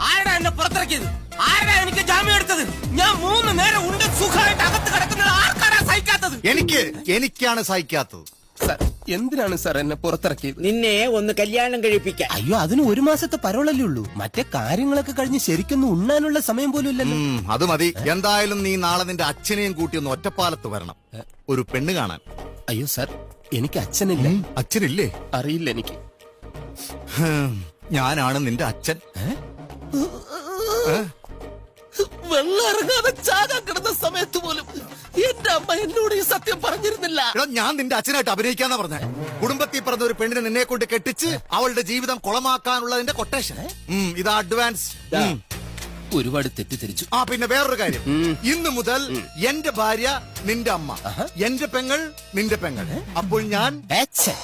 ആരാ എന്നെ പുറത്തിറക്കിയത്? ആരാ എനിക്ക് ജാമ്യം എടുത്തത്? ഞാൻ 3 നേരം ഉണ്ട് സുഖമായിട്ട് അകത്ത് കിടക്കുന്നത്. ആർക്കാരാ സഹിക്കാത്തത്? എനിക്കാണ് സഹിക്കാത്തത്. സാർ, എന്തിനാണ് സാർ എന്നെ പുറത്തിറക്കിയത്? നിന്നെ ഒന്ന് കല്യാണം കഴിപ്പിക്കാൻ. അയ്യോ, അതിന് 1 മാസത്തെ പരോളല്ലേ ഉള്ളൂ. മറ്റേ കാര്യങ്ങളൊക്കെ കഴിഞ്ഞ് ശരിക്കൊന്നും ഉണ്ണാനുള്ള സമയം പോലും ഇല്ലല്ലോ. അത് മതി. എന്തായാലും നീ നാളെ നിന്റെ അച്ഛനെയും കൂട്ടി ഒന്ന് ഒറ്റപ്പാലത്ത് വരണം, ഒരു പെണ്ണ് കാണാൻ. അയ്യോ സാർ, എനിക്ക് അച്ഛനില്ല. അച്ഛനില്ലേ? അറിയില്ല എനിക്ക്. ഞാനാണ് നിന്റെ അച്ഛൻ. വെള്ളം ഇറങ്ങാതെ ചാകാൻ കിടന്ന സമയത്ത് പോലും എന്റെ അമ്മ എന്നോട് ഈ സത്യം പറഞ്ഞിരുന്നില്ല. ഞാൻ നിന്റെ അച്ഛനായിട്ട് അഭിനയിക്കാന്നാ പറഞ്ഞ. കുടുംബത്തിൽ പറഞ്ഞ ഒരു പെണ്ണിനെ നിന്നെ കൊണ്ട് കെട്ടിച്ച് അവളുടെ ജീവിതം കുളമാക്കാനുള്ളതിന്റെ കൊട്ടേഷൻ. ഇതാ അഡ്വാൻസ്. ഒരുപാട് തെറ്റിദ്ധരിച്ചു. പിന്നെ വേറൊരു കാര്യം, ഇന്ന് മുതൽ എന്റെ ഭാര്യ നിന്റെ അമ്മ, എന്റെ പെങ്ങൾ നിന്റെ പെങ്ങൾ. അപ്പോൾ ഞാൻ അച്ഛൻ.